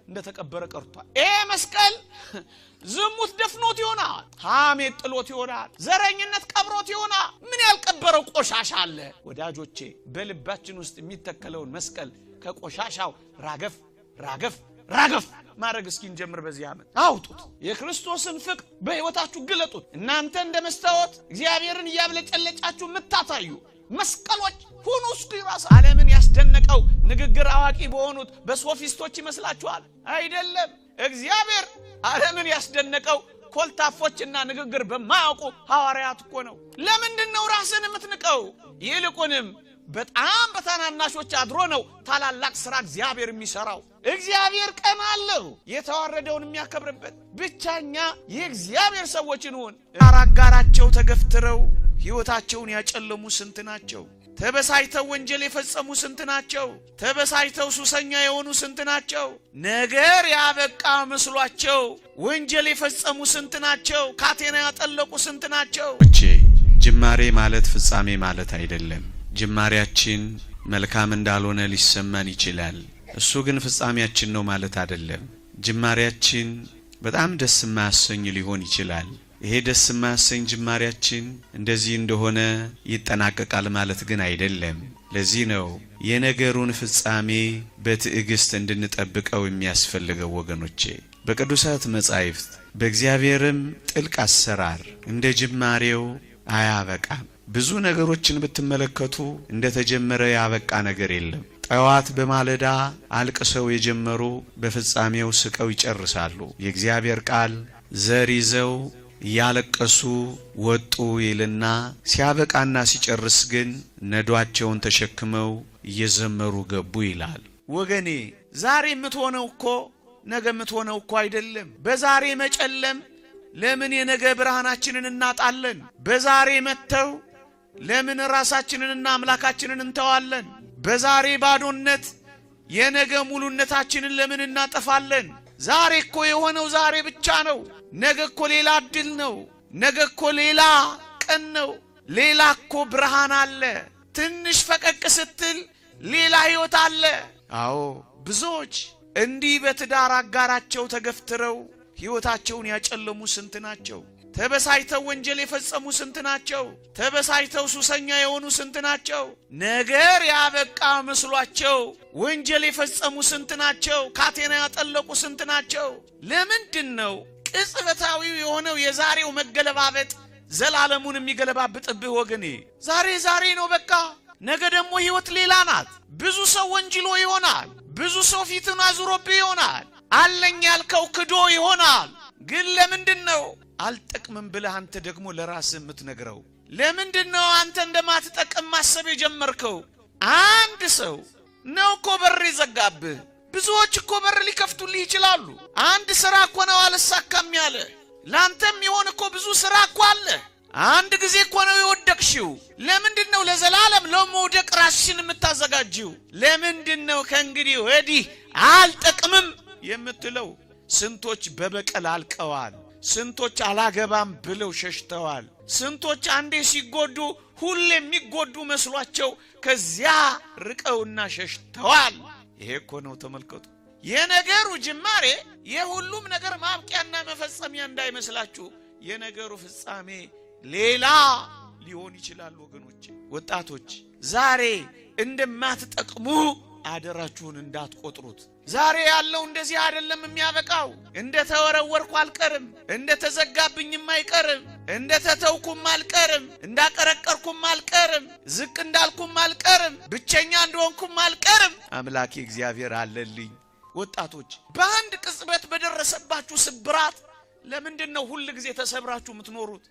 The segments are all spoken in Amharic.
እንደተቀበረ ቀርቷል። መስቀል ዝሙት ደፍኖት ይሆናል፣ ሐሜት ጥሎት ይሆናል፣ ዘረኝነት ቀብሮት ይሆናል። ምን ያልቀበረው ቆሻሻ አለ? ወዳጆቼ በልባችን ውስጥ የሚተከለውን መስቀል ከቆሻሻው ራገፍ ማድረግ እስኪ እንጀምር። በዚህ ዓመት አውጡት፣ የክርስቶስን ፍቅር በሕይወታችሁ ግለጡት። እናንተ እንደ መስታወት እግዚአብሔርን እያብለጨለጫችሁ ምታታዩ መስቀሎች ሁኑ። እስኪ ራስ ዓለምን ያስደነቀው ንግግር አዋቂ በሆኑት በሶፊስቶች ይመስላችኋል? አይደለም። እግዚአብሔር ዓለምን ያስደነቀው ኮልታፎችና ንግግር በማያውቁ ሐዋርያት እኮ ነው። ለምንድን ነው ራስን የምትንቀው? ይልቁንም በጣም በታናናሾች አድሮ ነው ታላላቅ ሥራ እግዚአብሔር የሚሰራው። እግዚአብሔር ቀን አለው የተዋረደውን የሚያከብርበት። ብቻኛ የእግዚአብሔር ሰዎች እንሆን። አጋራቸው ተገፍትረው ሕይወታቸውን ያጨለሙ ስንት ናቸው? ተበሳይተው ወንጀል የፈጸሙ ስንት ናቸው? ተበሳይተው ሱሰኛ የሆኑ ስንት ናቸው? ነገር ያበቃ መስሏቸው ወንጀል የፈጸሙ ስንት ናቸው? ካቴና ያጠለቁ ስንት ናቸው? ጅማሬ ማለት ፍጻሜ ማለት አይደለም። ጅማሬያችን መልካም እንዳልሆነ ሊሰማን ይችላል። እሱ ግን ፍጻሜያችን ነው ማለት አይደለም። ጅማሬያችን በጣም ደስ የማያሰኝ ሊሆን ይችላል። ይሄ ደስ የማያሰኝ ጅማሬያችን እንደዚህ እንደሆነ ይጠናቀቃል ማለት ግን አይደለም። ለዚህ ነው የነገሩን ፍጻሜ በትዕግስት እንድንጠብቀው የሚያስፈልገው። ወገኖቼ በቅዱሳት መጻሕፍት በእግዚአብሔርም ጥልቅ አሰራር እንደ ጅማሬው አያበቃም። ብዙ ነገሮችን ብትመለከቱ እንደተጀመረ ያበቃ ነገር የለም። ጠዋት በማለዳ አልቅሰው የጀመሩ በፍጻሜው ስቀው ይጨርሳሉ። የእግዚአብሔር ቃል ዘር ይዘው ያለቀሱ ወጡ ይልና ሲያበቃና ሲጨርስ ግን ነዷቸውን ተሸክመው እየዘመሩ ገቡ ይላል። ወገኔ ዛሬ የምትሆነው እኮ ነገ የምትሆነው እኮ አይደለም። በዛሬ መጨለም ለምን የነገ ብርሃናችንን እናጣለን? በዛሬ መተው ለምን ራሳችንንና አምላካችንን እንተዋለን? በዛሬ ባዶነት የነገ ሙሉነታችንን ለምን እናጠፋለን? ዛሬ እኮ የሆነው ዛሬ ብቻ ነው። ነገ እኮ ሌላ እድል ነው። ነገ እኮ ሌላ ቀን ነው። ሌላ እኮ ብርሃን አለ። ትንሽ ፈቀቅ ስትል ሌላ ሕይወት አለ። አዎ ብዙዎች እንዲህ በትዳር አጋራቸው ተገፍትረው ሕይወታቸውን ያጨለሙ ስንት ናቸው? ተበሳይተው ወንጀል የፈጸሙ ስንት ናቸው? ተበሳይተው ሱሰኛ የሆኑ ስንት ናቸው? ነገር ያበቃ መስሏቸው ወንጀል የፈጸሙ ስንት ናቸው? ካቴና ያጠለቁ ስንት ናቸው? ለምንድን ነው ቅጽበታዊው የሆነው የዛሬው መገለባበጥ ዘላለሙን የሚገለባብጥብህ? ወገኔ ዛሬ ነው በቃ። ነገ ደግሞ ሕይወት ሌላ ናት። ብዙ ሰው ወንጅሎ ይሆናል። ብዙ ሰው ፊትን አዙሮብህ ይሆናል። አለኝ ያልከው ክዶ ይሆናል። ግን ለምንድን ነው አልጠቅምም ብለህ አንተ ደግሞ ለራስህ የምትነግረው? ለምንድን ነው አንተ እንደማትጠቅም ማሰብ የጀመርከው? አንድ ሰው ነው እኮ በር ይዘጋብህ። ብዙዎች እኮ በር ሊከፍቱልህ ይችላሉ። አንድ ሥራ እኮ ነው አልሳካም ያለ። ላንተም ይሆን እኮ ብዙ ሥራ እኮ አለ። አንድ ጊዜ እኮ ነው የወደቅሽው። ለምንድን ነው ለዘላለም ለመውደቅ ራስሽን የምታዘጋጂው? ለምንድን ነው ከእንግዲህ ወዲህ አልጠቅምም የምትለው? ስንቶች በበቀል አልቀዋል። ስንቶች አላገባም ብለው ሸሽተዋል። ስንቶች አንዴ ሲጎዱ ሁሌ የሚጎዱ መስሏቸው ከዚያ ርቀውና ሸሽተዋል። ይሄ እኮ ነው ተመልከቱ። የነገሩ ጅማሬ የሁሉም ነገር ማብቂያና መፈጸሚያ እንዳይመስላችሁ። የነገሩ ፍጻሜ ሌላ ሊሆን ይችላል። ወገኖች ወጣቶች ዛሬ እንደማትጠቅሙ አደራችሁን እንዳትቆጥሩት። ዛሬ ያለው እንደዚህ አይደለም የሚያበቃው። እንደተወረወርኩ አልቀርም፣ እንደተዘጋብኝም አይቀርም፣ እንደተተውኩም አልቀርም፣ እንዳቀረቀርኩም አልቀርም፣ ዝቅ እንዳልኩም አልቀርም፣ ብቸኛ እንደሆንኩም አልቀርም። አምላኬ እግዚአብሔር አለልኝ። ወጣቶች በአንድ ቅጽበት በደረሰባችሁ ስብራት ለምንድን ነው ሁሉ ጊዜ ተሰብራችሁ የምትኖሩት?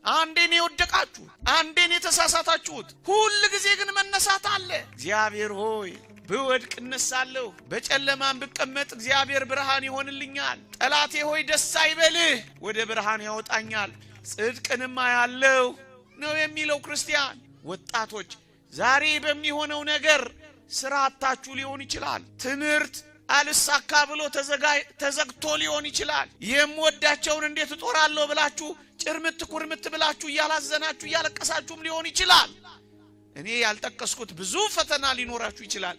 አንዴን የወደቃችሁ፣ አንዴን የተሳሳታችሁት፣ ሁሉ ጊዜ ግን መነሳት አለ። እግዚአብሔር ሆይ ብወድቅ እነሳለሁ፣ በጨለማም ብቀመጥ እግዚአብሔር ብርሃን ይሆንልኛል። ጠላቴ ሆይ ደስ አይበልህ፣ ወደ ብርሃን ያወጣኛል፣ ጽድቅንም አያለሁ ነው የሚለው ክርስቲያን። ወጣቶች ዛሬ በሚሆነው ነገር ስራ አጣችሁ ሊሆን ይችላል። ትምህርት አልሳካ ብሎ ተዘግቶ ሊሆን ይችላል። የምወዳቸውን እንዴት እጦራለሁ ብላችሁ ጭርምት ኩርምት ብላችሁ እያላዘናችሁ እያለቀሳችሁም ሊሆን ይችላል። እኔ ያልጠቀስኩት ብዙ ፈተና ሊኖራችሁ ይችላል።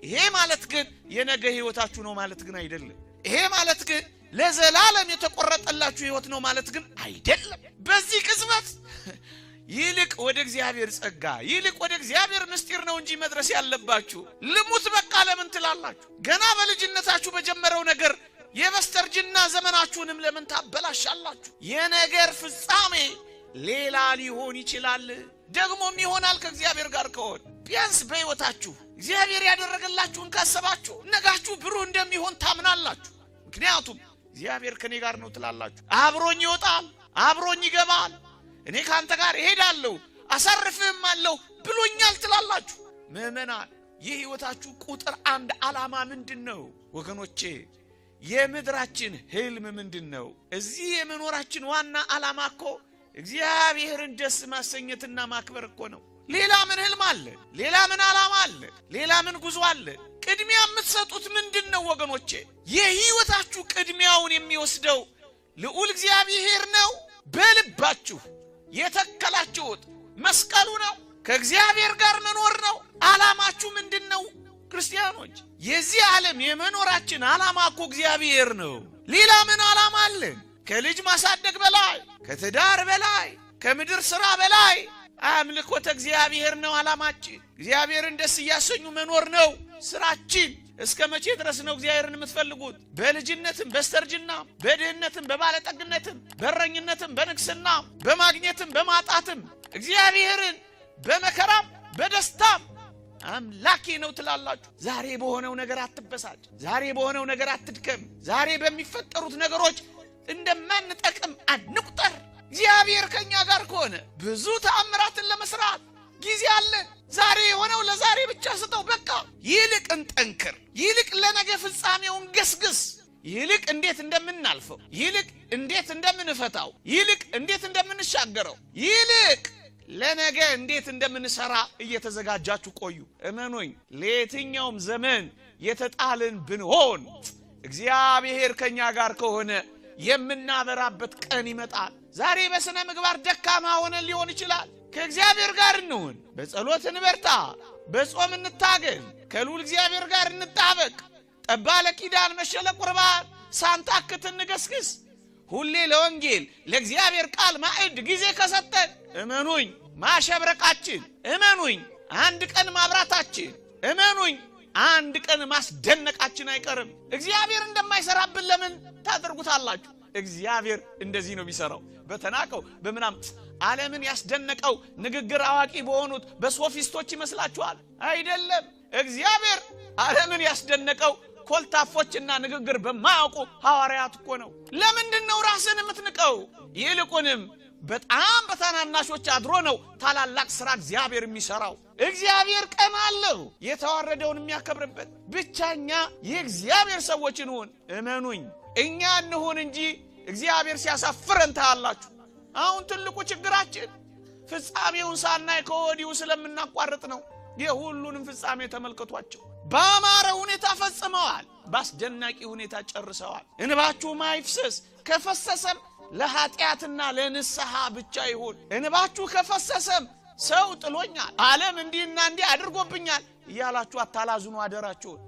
ይሄ ማለት ግን የነገ ህይወታችሁ ነው ማለት ግን አይደለም። ይሄ ማለት ግን ለዘላለም የተቆረጠላችሁ ህይወት ነው ማለት ግን አይደለም። በዚህ ቅጽበት ይልቅ ወደ እግዚአብሔር ጸጋ ይልቅ ወደ እግዚአብሔር ምስጢር ነው እንጂ መድረስ ያለባችሁ ልሙት በቃ ለምን ትላላችሁ? ገና በልጅነታችሁ በጀመረው ነገር የበስተርጅና ዘመናችሁንም ለምን ታበላሻላችሁ? የነገር ፍጻሜ ሌላ ሊሆን ይችላል፣ ደግሞም ይሆናል ከእግዚአብሔር ጋር ከሆነ። ቢያንስ በህይወታችሁ እግዚአብሔር ያደረገላችሁን ካሰባችሁ ነጋችሁ ብሩህ እንደሚሆን ታምናላችሁ። ምክንያቱም እግዚአብሔር ከኔ ጋር ነው ትላላችሁ። አብሮኝ ይወጣል፣ አብሮኝ ይገባል፣ እኔ ካንተ ጋር እሄዳለሁ አሳርፍህም አለው ብሎኛል ትላላችሁ። ምእመናን የህይወታችሁ ቁጥር 1 ዓላማ ምንድነው? ወገኖቼ የምድራችን ህልም ምንድነው? እዚህ የመኖራችን ዋና ዓላማ እኮ እግዚአብሔርን ደስ ማሰኘትና ማክበር እኮ ነው። ሌላ ምን ህልም አለ? ሌላ ምን ዓላማ አለ? ሌላ ምን ጉዞ አለ? ቅድሚያ የምትሰጡት ምንድነው ወገኖቼ? የህይወታችሁ ቅድሚያውን የሚወስደው ልዑል እግዚአብሔር ነው። በልባችሁ የተከላችሁት መስቀሉ ነው። ከእግዚአብሔር ጋር መኖር ነው። ዓላማችሁ ምንድነው ክርስቲያኖች? የዚህ ዓለም የመኖራችን ዓላማ እኮ እግዚአብሔር ነው። ሌላ ምን ዓላማ አለ? ከልጅ ማሳደግ በላይ፣ ከትዳር በላይ፣ ከምድር ሥራ በላይ አምልኮተ እግዚአብሔር ነው ዓላማችን። እግዚአብሔርን ደስ እያሰኙ መኖር ነው ስራችን። እስከ መቼ ድረስ ነው እግዚአብሔርን የምትፈልጉት? በልጅነትም በስተርጅናም በድህነትም በባለጠግነትም በረኝነትም በንግስናም በማግኘትም በማጣትም እግዚአብሔርን በመከራም በደስታም አምላኬ ነው ትላላችሁ። ዛሬ በሆነው ነገር አትበሳጭ፣ ዛሬ በሆነው ነገር አትድከም፣ ዛሬ በሚፈጠሩት ነገሮች እንደማንጠቅም አንቁጠር። እግዚአብሔር ከኛ ጋር ከሆነ ብዙ ተአምራትን ለመስራት ጊዜ አለን። ዛሬ የሆነው ለዛሬ ብቻ ስጠው በቃ። ይልቅ እንጠንክር፣ ይልቅ ለነገ ፍጻሜውን ገስግስ፣ ይልቅ እንዴት እንደምናልፈው፣ ይልቅ እንዴት እንደምንፈታው፣ ይልቅ እንዴት እንደምንሻገረው፣ ይልቅ ለነገ እንዴት እንደምንሰራ እየተዘጋጃችሁ ቆዩ። እመኑኝ ለየትኛውም ዘመን የተጣልን ብንሆን እግዚአብሔር ከኛ ጋር ከሆነ የምናበራበት ቀን ይመጣል። ዛሬ በስነ ምግባር ደካማ ሆነን ሊሆን ይችላል። ከእግዚአብሔር ጋር እንሁን፣ በጸሎት እንበርታ፣ በጾም እንታገል፣ ከልዑል እግዚአብሔር ጋር እንጣበቅ፣ ጠባ ለኪዳን መሸለ ቁርባን ሳንታክት እንገስግስ። ሁሌ ለወንጌል ለእግዚአብሔር ቃል ማዕድ ጊዜ ከሰጠን እመኑኝ ማሸብረቃችን፣ እመኑኝ አንድ ቀን ማብራታችን፣ እመኑኝ አንድ ቀን ማስደነቃችን አይቀርም። እግዚአብሔር እንደማይሰራብን ለምን ታደርጉታላችሁ? እግዚአብሔር እንደዚህ ነው የሚሰራው። በተናቀው በምናም ዓለምን ያስደነቀው ንግግር አዋቂ በሆኑት በሶፊስቶች ይመስላችኋል? አይደለም። እግዚአብሔር ዓለምን ያስደነቀው ኮልታፎችና ንግግር በማያውቁ ሐዋርያት እኮ ነው። ለምንድን ነው ራስን የምትንቀው? ይልቁንም በጣም በታናናሾች አድሮ ነው ታላላቅ ሥራ እግዚአብሔር የሚሰራው። እግዚአብሔር ቀን አለው የተዋረደውን የሚያከብርበት። ብቻኛ የእግዚአብሔር ሰዎች እንሁን። እመኑኝ እኛ እንሁን እንጂ እግዚአብሔር ሲያሳፍረን ታያላችሁ። አሁን ትልቁ ችግራችን ፍጻሜውን ሳናይ ከወዲሁ ስለምናቋርጥ ነው። የሁሉንም ፍጻሜ ተመልከቷቸው። በአማረ ሁኔታ ፈጽመዋል፣ በአስደናቂ ሁኔታ ጨርሰዋል። እንባችሁ ማይፍሰስ፣ ከፈሰሰም ለኃጢአትና ለንስሐ ብቻ ይሁን። እንባችሁ ከፈሰሰም ሰው ጥሎኛል፣ ዓለም እንዲህና እንዲህ አድርጎብኛል እያላችሁ አታላዝኑ አደራችሁን።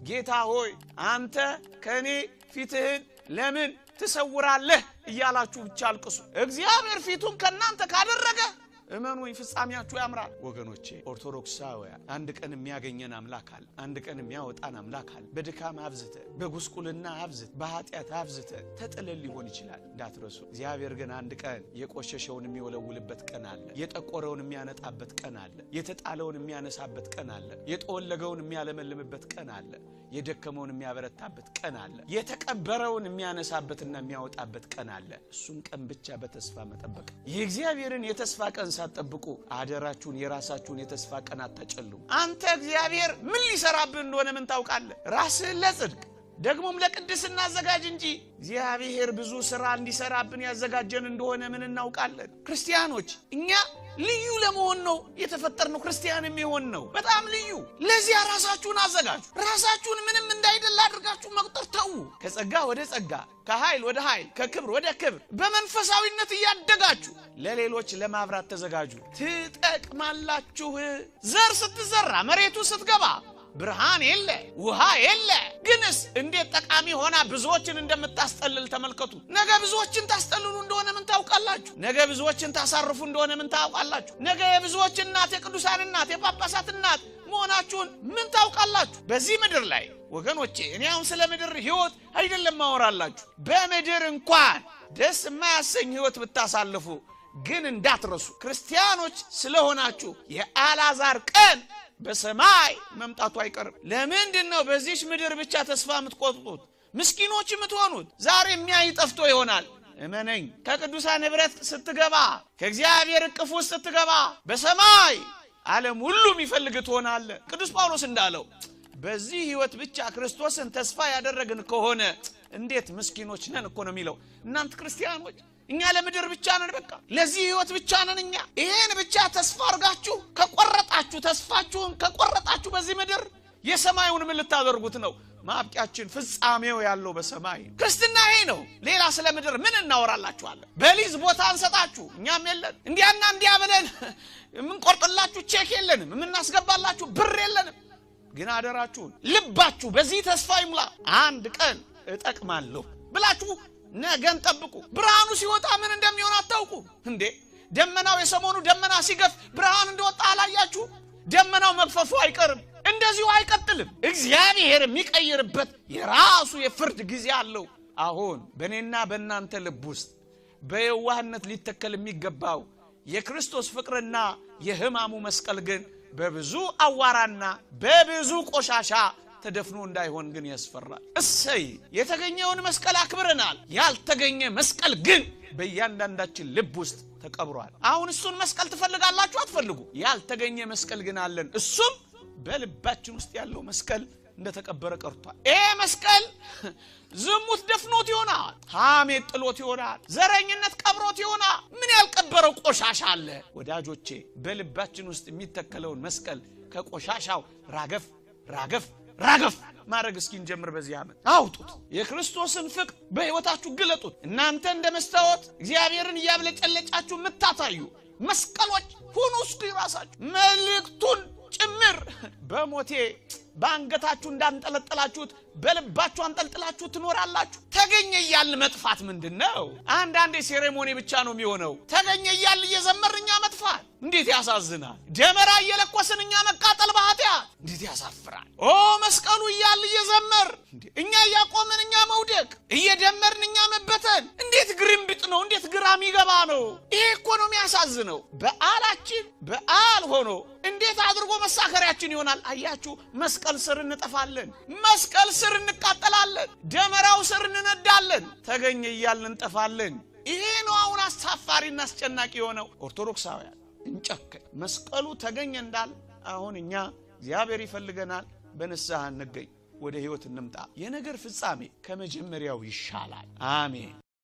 ጌታ ሆይ አንተ ከኔ ፊትህን ለምን ትሰውራለህ እያላችሁ ብቻ አልቅሱ። እግዚአብሔር ፊቱን ከናንተ ካደረገ እመኑኝ ፍጻሜያችሁ ያምራል። ወገኖቼ ኦርቶዶክሳውያን አንድ ቀን የሚያገኘን አምላክ አለ፣ አንድ ቀን የሚያወጣን አምላክ አለ። በድካም አብዝተ፣ በጉስቁልና አብዝተ፣ በኃጢአት አብዝተ ተጥለን ሊሆን ይችላል፣ እንዳትረሱ። እግዚአብሔር ግን አንድ ቀን የቆሸሸውን የሚወለውልበት ቀን አለ፣ የጠቆረውን የሚያነጣበት ቀን አለ፣ የተጣለውን የሚያነሳበት ቀን አለ፣ የጠወለገውን የሚያለመልምበት ቀን አለ፣ የደከመውን የሚያበረታበት ቀን አለ፣ የተቀበረውን የሚያነሳበትና የሚያወጣበት ቀን አለ። እሱን ቀን ብቻ በተስፋ መጠበቅ። የእግዚአብሔርን የተስፋ ቀን ሳትጠብቁ አደራችሁን የራሳችሁን የተስፋ ቀን አታጨልሙ። አንተ እግዚአብሔር ምን ሊሰራብህ እንደሆነ ምን ታውቃለህ? ራስህን ለጽድቅ ደግሞም ለቅድስና አዘጋጅ እንጂ እግዚአብሔር ብዙ ሥራ እንዲሰራብን ያዘጋጀን እንደሆነ ምን እናውቃለን? ክርስቲያኖች እኛ ልዩ ለመሆን ነው የተፈጠርነው። ክርስቲያን የሚሆን ነው በጣም ልዩ። ለዚያ ራሳችሁን አዘጋጁ። ራሳችሁን ምንም እንዳይደል አድርጋችሁ መቁጠር ተዉ። ከጸጋ ወደ ጸጋ፣ ከኃይል ወደ ኃይል፣ ከክብር ወደ ክብር በመንፈሳዊነት እያደጋችሁ ለሌሎች ለማብራት ተዘጋጁ። ትጠቅማላችሁ። ዘር ስትዘራ መሬቱ ስትገባ ብርሃን የለ ውሃ የለ ግንስ እንዴት ጠቃሚ ሆና ብዙዎችን እንደምታስጠልል ተመልከቱ ነገ ብዙዎችን ታስጠልሉ እንደሆነ ምን ታውቃላችሁ ነገ ብዙዎችን ታሳርፉ እንደሆነ ምን ታውቃላችሁ ነገ የብዙዎች እናት የቅዱሳን እናት የጳጳሳት እናት መሆናችሁን ምን ታውቃላችሁ በዚህ ምድር ላይ ወገኖቼ እኔ አሁን ስለ ምድር ህይወት አይደለም ማወራላችሁ በምድር እንኳን ደስ የማያሰኝ ህይወት ብታሳልፉ ግን እንዳትረሱ ክርስቲያኖች ስለሆናችሁ የአልዓዛር ቀን በሰማይ መምጣቱ አይቀርም ለምንድነው በዚህ ምድር ብቻ ተስፋ የምትቆርጡት ምስኪኖች የምትሆኑት ዛሬ የሚያይ ጠፍቶ ይሆናል እመነኝ ከቅዱሳን ህብረት ስትገባ ከእግዚአብሔር እቅፍ ውስጥ ስትገባ በሰማይ ዓለም ሁሉ የሚፈልግ ትሆናለህ ቅዱስ ጳውሎስ እንዳለው በዚህ ህይወት ብቻ ክርስቶስን ተስፋ ያደረግን ከሆነ እንዴት ምስኪኖች ነን እኮ ነው የሚለው እናንተ ክርስቲያኖች እኛ ለምድር ብቻ ነን በቃ ለዚህ ህይወት ብቻ ነን እኛ ይሄን ብቻ ተስፋ አርጋችሁ ከቆረጣችሁ ተስፋችሁን ከቆረጣችሁ በዚህ ምድር የሰማዩን ምን ልታደርጉት ነው ማብቂያችን ፍጻሜው ያለው በሰማይ ክርስትና ይሄ ነው ሌላ ስለ ምድር ምን እናወራላችኋለን በሊዝ ቦታ አንሰጣችሁ እኛም የለን እንዲያና እንዲያ ብለን ምን ቆርጥላችሁ ቼክ የለንም ምን እናስገባላችሁ ብር የለንም ግን አደራችሁን ልባችሁ በዚህ ተስፋ ይሙላ አንድ ቀን እጠቅማለሁ ብላችሁ ነገን ጠብቁ ብርሃኑ ሲወጣ ምን እንደሚሆን አታውቁ እንዴ ደመናው የሰሞኑ ደመና ሲገፍ ብርሃን እንደወጣ አላያችሁ ደመናው መግፈፉ አይቀርም እንደዚሁ አይቀጥልም እግዚአብሔር የሚቀይርበት የራሱ የፍርድ ጊዜ አለው አሁን በእኔና በእናንተ ልብ ውስጥ በየዋህነት ሊተከል የሚገባው የክርስቶስ ፍቅርና የሕማሙ መስቀል ግን በብዙ አዋራና በብዙ ቆሻሻ ተደፍኖ እንዳይሆን ግን ያስፈራል እሰይ የተገኘውን መስቀል አክብረናል ያልተገኘ መስቀል ግን በእያንዳንዳችን ልብ ውስጥ ተቀብሯል አሁን እሱን መስቀል ትፈልጋላችሁ አትፈልጉ ያልተገኘ መስቀል ግን አለን እሱም በልባችን ውስጥ ያለው መስቀል እንደተቀበረ ቀርቷል ይሄ መስቀል ዝሙት ደፍኖት ይሆናል ሐሜት ጥሎት ይሆናል ዘረኝነት ቀብሮት ይሆናል ምን ያልቀበረው ቆሻሻ አለ ወዳጆቼ በልባችን ውስጥ የሚተከለውን መስቀል ከቆሻሻው ራገፍ ማድረግ እስኪን ጀምር በዚህ ዓመት አውጡት የክርስቶስን ፍቅር በህይወታችሁ ግለጡት እናንተ እንደመስታወት እግዚአብሔርን ያብለጨለጫችሁ ምታታዩ መስቀሎች ሁኑ እስኪ ራሳችሁ መልእክቱን ጭምር በሞቴ ባንገታችሁ እንዳንጠለጠላችሁት በልባችሁ አንጠልጥላችሁ ትኖራላችሁ ተገኘ ይያል መጥፋት ምንድነው አንዳንዴ ሴሬሞኒ ብቻ ነው የሚሆነው ተገኘ ይያል እየዘመርኛ መጥፋት እንዴት ያሳዝናል ደመራ እየለኮስንኛ መቃጠል በኃጢአት እንዴት ያሳፍራል ኦ መስቀሉ ይያል እየዘመር እኛ ያቆምንኛ መውደቅ እየደመርንኛ መበተን እንዴት ግርምብጥ ነው እንዴት ግራም ይገባ ነው ይሄ እኮ ነው የሚያሳዝነው በዓላችን በዓል ሆኖ እንዴት አድርጎ መሳከሪያችን ይሆናል አያችሁ መስቀል ስር እንጠፋለን መስቀል ስር እንቃጠላለን ደመራው ስር እንነዳለን ተገኘ ይያልን እንጠፋለን ይሄ ነው አሁን አሳፋሪና አስጨናቂ የሆነው ኦርቶዶክሳውያን እንጨከን መስቀሉ ተገኘ እንዳል አሁን እኛ እግዚአብሔር ይፈልገናል በንስሐ እንገኝ ወደ ህይወት እንምጣ የነገር ፍጻሜ ከመጀመሪያው ይሻላል አሜን